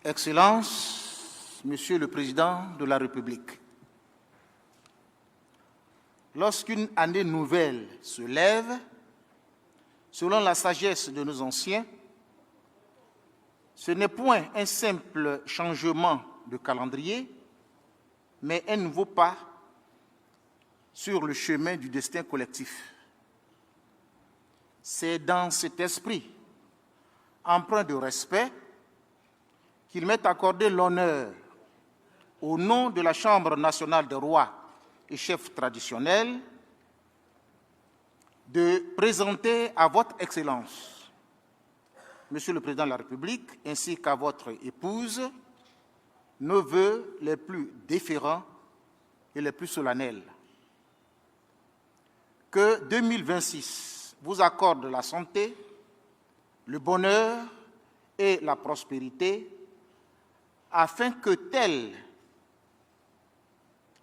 Excellences, Monsieur le Président de la République, lorsqu'une année nouvelle se lève, selon la sagesse de nos anciens, ce n'est point un simple changement de calendrier, mais un nouveau pas sur le chemin du destin collectif. C'est dans cet esprit, empreint de respect, qu'il m'est accordé l'honneur, au nom de la Chambre nationale des rois et chefs traditionnels, de présenter à votre Excellence, Monsieur le Président de la République, ainsi qu'à votre épouse, nos vœux les plus déférents et les plus solennels. Que 2026 vous accorde la santé, le bonheur et la prospérité, afin que tel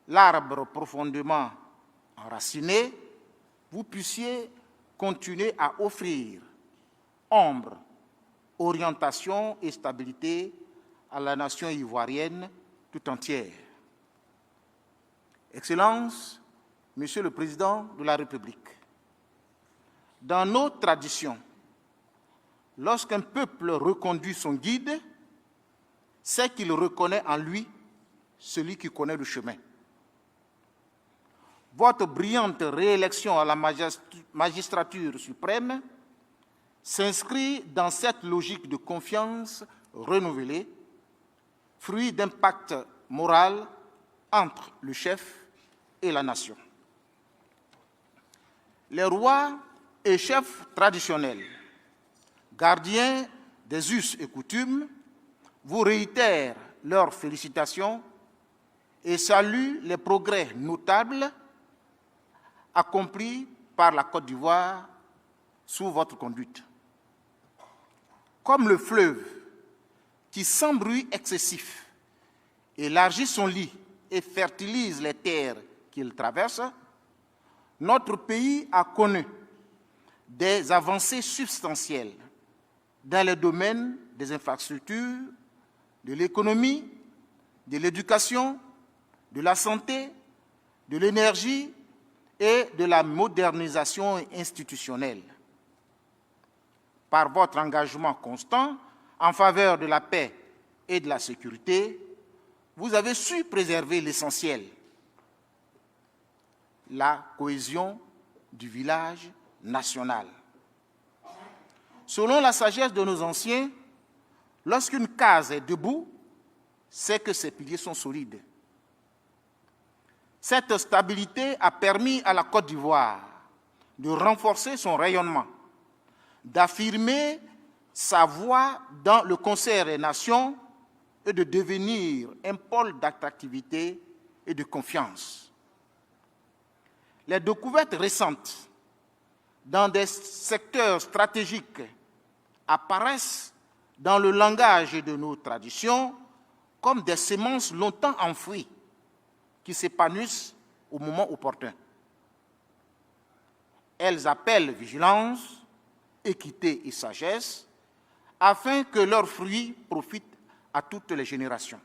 l'arbre profondément enraciné, vous puissiez continuer à offrir ombre, orientation et stabilité à la nation ivoirienne tout entière. Excellences, Monsieur le Président de la République, dans nos traditions, lorsqu'un peuple reconduit son guide, c'est qu'il reconnaît en lui celui qui connaît le chemin. Votre brillante réélection à la magistrature suprême s'inscrit dans cette logique de confiance renouvelée, fruit d'un pacte moral entre le chef et la nation. Les rois et chefs traditionnels, gardiens des us et coutumes, vous réitèrent leurs félicitations et saluent les progrès notables accomplis par la Côte d'Ivoire sous votre conduite. Comme le fleuve qui, sans bruit excessif, élargit son lit et fertilise les terres qu'il traverse, notre pays a connu des avancées substantielles dans les domaines des infrastructures, de l'économie, de l'éducation, de la santé, de l'énergie et de la modernisation institutionnelle. Par votre engagement constant en faveur de la paix et de la sécurité, vous avez su préserver l'essentiel, la cohésion du village national. Selon la sagesse de nos anciens, lorsqu'une case est debout, c'est que ses piliers sont solides. Cette stabilité a permis à la Côte d'Ivoire de renforcer son rayonnement, d'affirmer sa voix dans le concert des nations et de devenir un pôle d'attractivité et de confiance. Les découvertes récentes dans des secteurs stratégiques apparaissent dans le langage de nos traditions comme des semences longtemps enfouies qui s'épanouissent au moment opportun. Elles appellent vigilance, équité et sagesse afin que leurs fruits profitent à toutes les générations.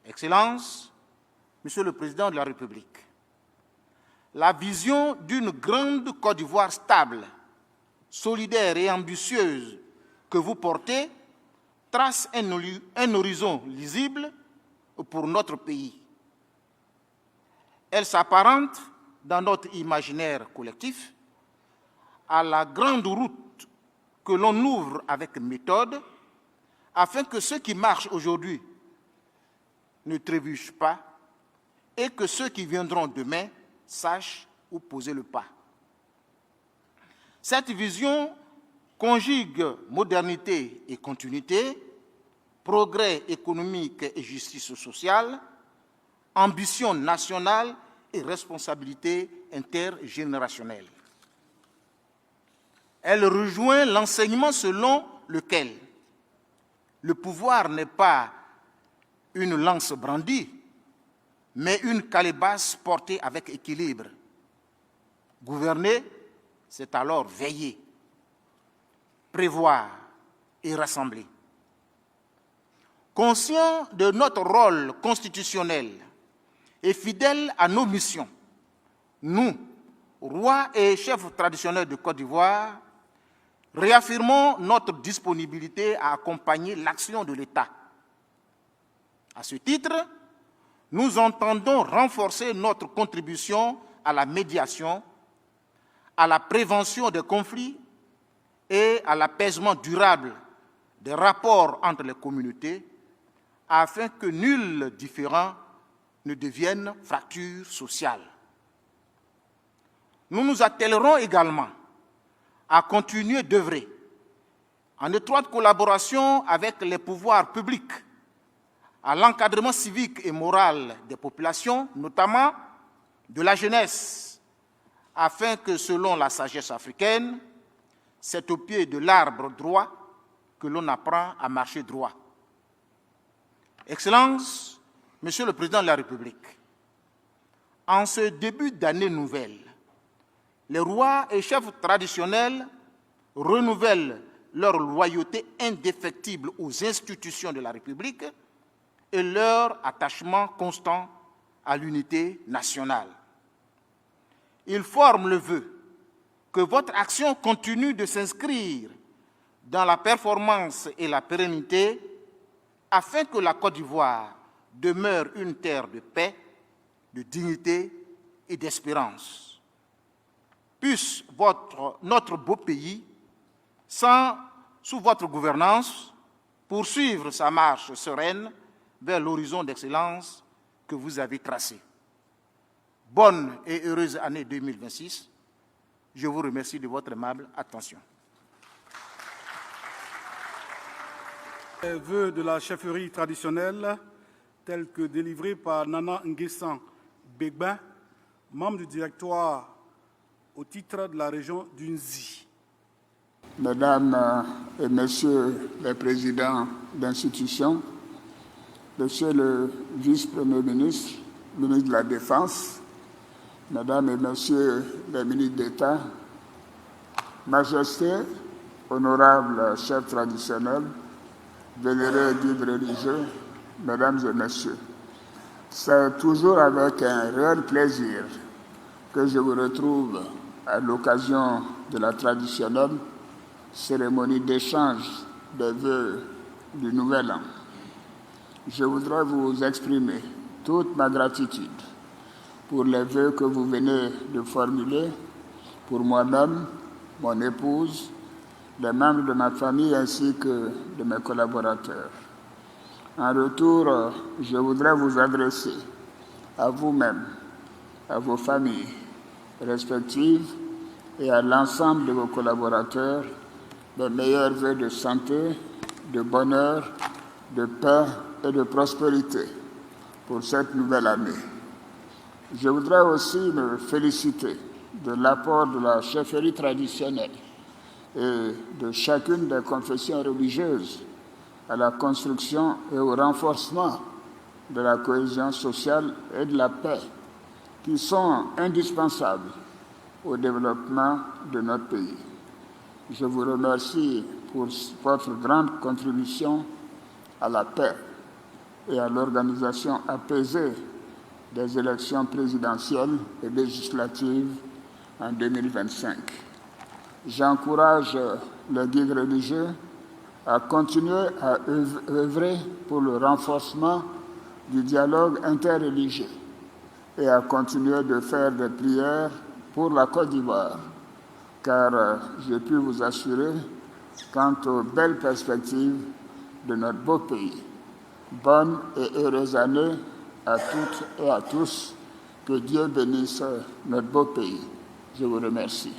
Excellences, Monsieur le Président de la République, la vision d'une grande Côte d'Ivoire stable, solidaire et ambitieuse que vous portez trace un horizon lisible pour notre pays. Elle s'apparente, dans notre imaginaire collectif, à la grande route que l'on ouvre avec méthode, afin que ceux qui marchent aujourd'hui ne trébuchent pas et que ceux qui viendront demain sachent où poser le pas. Cette vision conjugue modernité et continuité, progrès économique et justice sociale, ambition nationale et responsabilité intergénérationnelle. Elle rejoint l'enseignement selon lequel le pouvoir n'est pas une lance brandie, mais une calebasse portée avec équilibre. Gouverner, c'est alors veiller, prévoir et rassembler. Conscients de notre rôle constitutionnel et fidèles à nos missions, nous, rois et chefs traditionnels de Côte d'Ivoire, réaffirmons notre disponibilité à accompagner l'action de l'État. À ce titre, nous entendons renforcer notre contribution à la médiation, à la prévention des conflits et à l'apaisement durable des rapports entre les communautés, afin que nul différend ne devienne fracture sociale. Nous nous attellerons également à continuer d'œuvrer en étroite collaboration avec les pouvoirs publics à l'encadrement civique et moral des populations, notamment de la jeunesse, afin que, selon la sagesse africaine, c'est au pied de l'arbre droit que l'on apprend à marcher droit. Excellences, Monsieur le Président de la République, en ce début d'année nouvelle, les rois et chefs traditionnels renouvellent leur loyauté indéfectible aux institutions de la République et leur attachement constant à l'unité nationale. Ils forment le vœu que votre action continue de s'inscrire dans la performance et la pérennité afin que la Côte d'Ivoire demeure une terre de paix, de dignité et d'espérance. Puisse notre beau pays, sous votre gouvernance, poursuivre sa marche sereine vers l'horizon d'excellence que vous avez tracé. Bonne et heureuse année 2026. Je vous remercie de votre aimable attention. Les vœux de la chefferie traditionnelle, tels que délivrés par Nana Nguessan Begbin, membre du directoire au titre de la région d'Unzi. Mesdames et Messieurs les présidents d'institutions, Monsieur le vice-premier ministre, ministre de la Défense, Mesdames et Messieurs les ministres d'État, Majesté, honorables chefs traditionnels, vénérés guides religieux, Mesdames et Messieurs, c'est toujours avec un réel plaisir que je vous retrouve à l'occasion de la traditionnelle cérémonie d'échange des vœux du Nouvel An. Je voudrais vous exprimer toute ma gratitude pour les vœux que vous venez de formuler pour moi-même, mon épouse, les membres de ma famille ainsi que de mes collaborateurs. En retour, je voudrais vous adresser à vous-même, à vos familles respectives et à l'ensemble de vos collaborateurs les meilleurs vœux de santé, de bonheur, de paix et de prospérité pour cette nouvelle année. Je voudrais aussi me féliciter de l'apport de la chefferie traditionnelle et de chacune des confessions religieuses à la construction et au renforcement de la cohésion sociale et de la paix, qui sont indispensables au développement de notre pays. Je vous remercie pour votre grande contribution à la paix et à l'organisation apaisée des élections présidentielles et législatives en 2025. J'encourage les guides religieux à continuer à œuvrer pour le renforcement du dialogue interreligieux et à continuer de faire des prières pour la Côte d'Ivoire, car j'ai pu vous assurer quant aux belles perspectives de notre beau pays. Bonne et heureuse année à toutes et à tous. Que Dieu bénisse notre beau pays. Je vous remercie.